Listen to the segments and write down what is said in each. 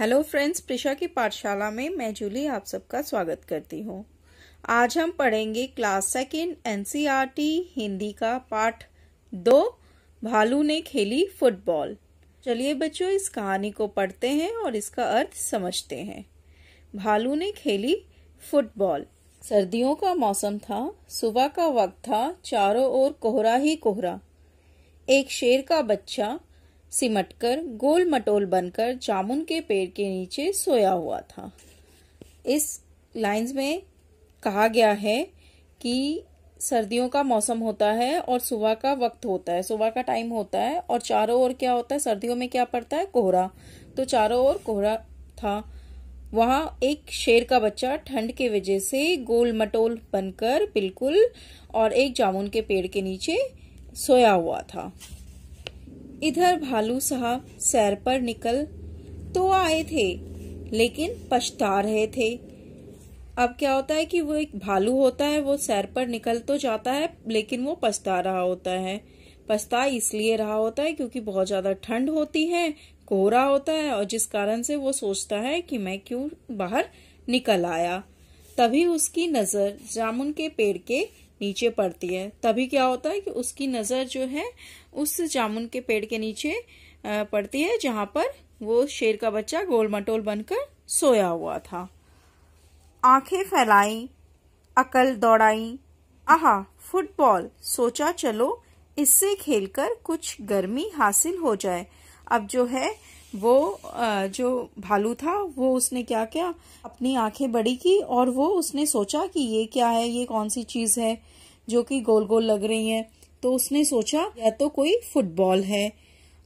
Hello friends, Prisha की पाठशाला में मैं जूली आप सबका स्वागत करती हूँ। आज हम पढ़ेंगे क्लास सेकंड एनसीईआरटी हिंदी का पाठ 2 भालू ने खेली फुटबॉल। चलिए बच्चों, इस कहानी को पढ़ते हैं और इसका अर्थ समझते हैं। भालू ने खेली फुटबॉल। सर्दियों का मौसम था, सुबह का वक्त था, चारों ओर कोहरा ही कोहरा। एक शेर का बच्चा सिमटकर गोल मटोल बनकर जामुन के पेड़ के नीचे सोया हुआ था। इस लाइंस में कहा गया है कि सर्दियों का मौसम होता है और सुबह का वक्त होता है, सुबह का टाइम होता है और चारों ओर क्या होता है, सर्दियों में क्या पड़ता है, कोहरा। तो चारों ओर कोहरा था। वहां एक शेर का बच्चा ठंड के वजह से गोल मटोल बनकर बिल्कुल और एक जामुन के पेड़ के नीचे सोया हुआ था। इधर भालू साहब सैर पर निकल तो आए थे, लेकिन पछता रहे थे। अब क्या होता है कि वो एक भालू होता है, वो सैर पर निकल तो जाता है लेकिन वो पछता रहा होता है। पछता इसलिए रहा होता है क्योंकि बहुत ज्यादा ठंड होती है, कोहरा होता है और जिस कारण से वो सोचता है कि मैं क्यों बाहर निकल आया। तभी उसकी नजर जामुन के पेड़ के नीचे पड़ती है। तभी क्या होता है कि उसकी नजर जो है उस जामुन के पेड़ के नीचे पड़ती है जहां पर वो शेर का बच्चा गोल मटोल बनकर सोया हुआ था। आंखें फैलाई, अकल दौड़ाई, आहा फुटबॉल, सोचा चलो इससे खेलकर कुछ गर्मी हासिल हो जाए। अब जो है वो जो भालू था वो उसने क्या किया, अपनी आंखें बड़ी की और वो उसने सोचा कि ये क्या है, ये कौन सी चीज है जो कि गोल गोल लग रही है। तो उसने सोचा या तो कोई फुटबॉल है।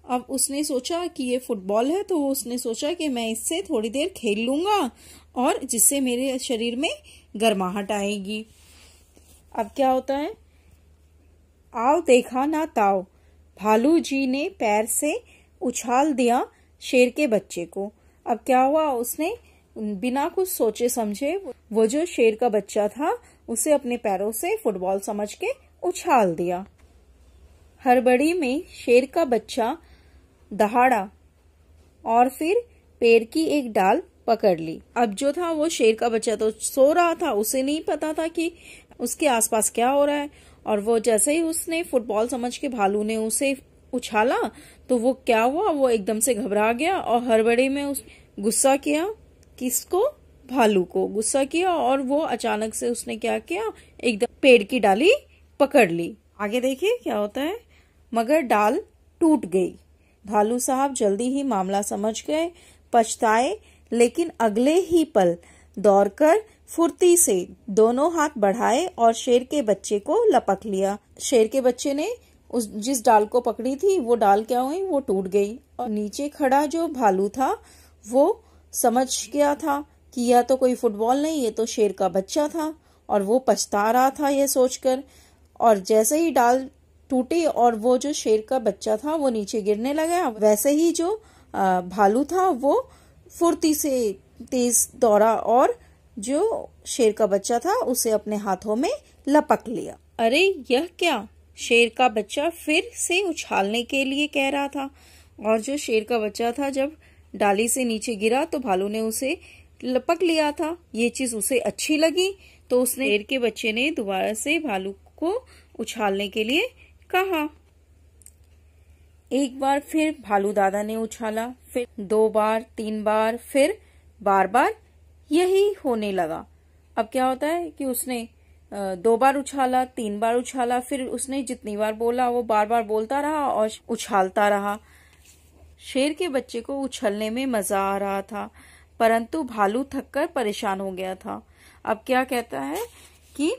अब उसने सोचा कि ये फुटबॉल है तो उसने सोचा कि मैं इससे थोड़ी देर खेल लूंगा और जिससे मेरे शरीर में गर्माहट आएगी। अब क्या होता है, आओ देखा ना ताओ, भालू जी ने पैर से उछाल दिया शेर के बच्चे को। अब क्या हुआ, उसने बिना कुछ सोचे समझे वो जो शेर का बच्चा था उसे अपने पैरों से फुटबॉल समझ के उछाल दिया। हड़बड़ी में शेर का बच्चा दहाड़ा और फिर पेड़ की एक डाल पकड़ ली। अब जो था वो शेर का बच्चा तो सो रहा था, उसे नहीं पता था कि उसके आसपास क्या हो रहा है। और वो जैसे ही उसने फुटबॉल समझ के भालू ने उसे उछाला तो वो क्या हुआ, वो एकदम से घबरा गया और हड़बड़ी में उस गुस्सा किया। किसको? भालू को गुस्सा किया और वो अचानक से उसने क्या किया, एकदम पेड़ की डाली पकड़ ली। आगे देखिए क्या होता है, मगर डाल टूट गई। भालू साहब जल्दी ही मामला समझ गए, पछताए, लेकिन अगले ही पल दौड़कर फुर्ती से दोनों हाथ बढ़ाए और शेर के बच्चे को लपक लिया। शेर के बच्चे ने उस जिस डाल को पकड़ी थी वो डाल क्या हुई, वो टूट गई और नीचे खड़ा जो भालू था वो समझ गया था कि यह तो कोई फुटबॉल नहीं, ये तो शेर का बच्चा था और वो पछता रहा था ये सोचकर। और जैसे ही डाल टूटी और वो जो शेर का बच्चा था वो नीचे गिरने लगा, वैसे ही जो भालू था वो फुर्ती से तेज दौड़ा और जो शेर का बच्चा था उसे अपने हाथों में लपक लिया। अरे यह क्या, शेर का बच्चा फिर से उछालने के लिए कह रहा था और जो शेर का बच्चा था जब डाली से नीचे गिरा तो भालू ने उसे लपक लिया था। ये चीज उसे अच्छी लगी तो उसने शेर के बच्चे ने दोबारा से भालू को उछालने के लिए कहा। एक बार फिर भालू दादा ने उछाला, फिर 2 बार, 3 बार, फिर बार बार यही होने लगा। अब क्या होता है कि उसने 2 बार उछाला, 3 बार उछाला, फिर उसने जितनी बार बोला वो बार बार बोलता रहा और उछालता रहा। शेर के बच्चे को उछलने में मजा आ रहा था, परंतु भालू थककर परेशान हो गया था। अब क्या कहता है कि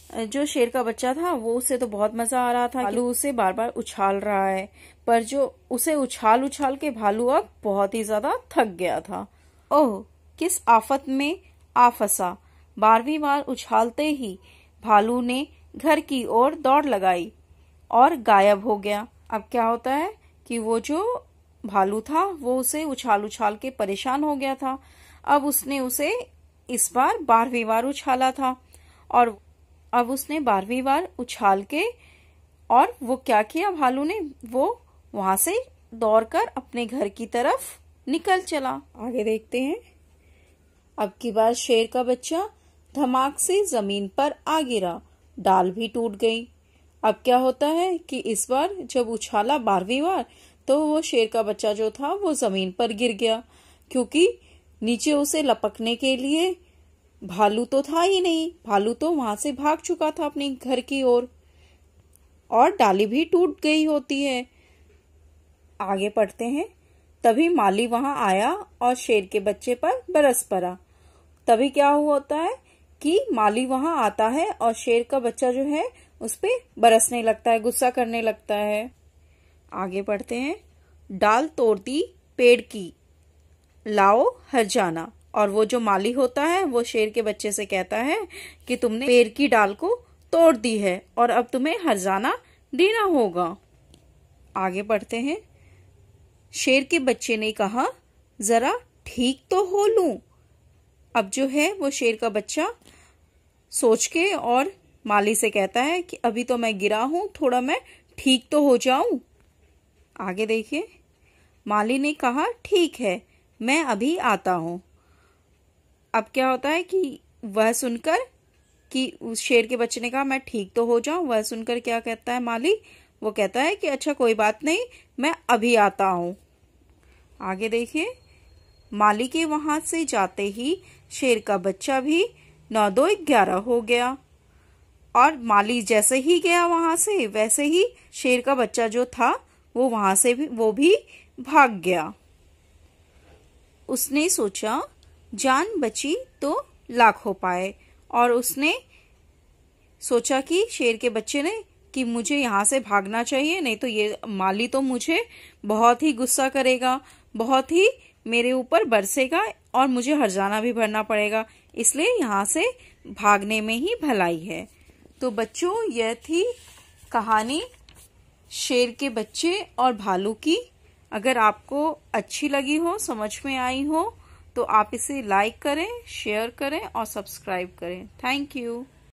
जो शेर का बच्चा था वो उसे तो बहुत मजा आ रहा था, भालू उसे बार बार उछाल रहा है, पर जो उसे उछाल उछाल के भालू अब बहुत ही ज्यादा थक गया था। ओह किस आफत में आ फंसा। 12वीं बार उछालते ही भालू ने घर की ओर दौड़ लगाई और गायब हो गया। अब क्या होता है कि वो जो भालू था वो उसे उछाल उछाल के परेशान हो गया था। अब उसने उसे इस बार 12वीं बार उछाला था और अब उसने 12वीं बार उछाल के और वो क्या किया भालू ने, वो वहां से दौड़कर अपने घर की तरफ निकल चला। आगे देखते हैं। अब की बार शेर का बच्चा धमाक से जमीन पर आ गिरा, डाल भी टूट गई। अब क्या होता है कि इस बार जब उछाला 12वीं बार तो वो शेर का बच्चा जो था वो जमीन पर गिर गया, क्योंकि नीचे उसे लपकने के लिए भालू तो था ही नहीं। भालू तो वहां से भाग चुका था अपने घर की ओर, और डाली भी टूट गई होती है। आगे पढ़ते हैं। तभी माली वहां आया और शेर के बच्चे पर बरस पड़ा। तभी क्या होता है कि माली वहां आता है और शेर का बच्चा जो है उस पे बरसने लगता है, गुस्सा करने लगता है। आगे पढ़ते हैं। डाल तोड़ती पेड़ की, लाओ हरजाना। और वो जो माली होता है वो शेर के बच्चे से कहता है कि तुमने पेड़ की डाल को तोड़ दी है और अब तुम्हें हरजाना देना होगा। आगे पढ़ते हैं। शेर के बच्चे ने कहा, जरा ठीक तो हो लूं। अब जो है वो शेर का बच्चा सोच के और माली से कहता है कि अभी तो मैं गिरा हूं, थोड़ा मैं ठीक तो हो जाऊं। आगे देखिए। माली ने कहा, ठीक है, मैं अभी आता हूं। अब क्या होता है कि वह सुनकर कि उस शेर के बच्चे ने कहा मैं ठीक तो हो जाऊं, वह सुनकर क्या कहता है माली, वो कहता है कि अच्छा कोई बात नहीं, मैं अभी आता हूं। आगे देखिए। माली के वहां से जाते ही शेर का बच्चा भी 9 2 11 हो गया, और माली जैसे ही गया वहां से वैसे ही शेर का बच्चा जो था वो वहां से भी भाग गया। उसने सोचा जान बची तो लाख हो पाए, और उसने सोचा कि शेर के बच्चे ने कि मुझे यहाँ से भागना चाहिए, नहीं तो ये माली तो मुझे बहुत ही गुस्सा करेगा, बहुत ही मेरे ऊपर बरसेगा और मुझे हर्जाना भी भरना पड़ेगा, इसलिए यहाँ से भागने में ही भलाई है। तो बच्चों, यह थी कहानी शेर के बच्चे और भालू की। अगर आपको अच्छी लगी हो, समझ में आई हो, तो आप इसे लाइक करें, शेयर करें और सब्सक्राइब करें। Thank you.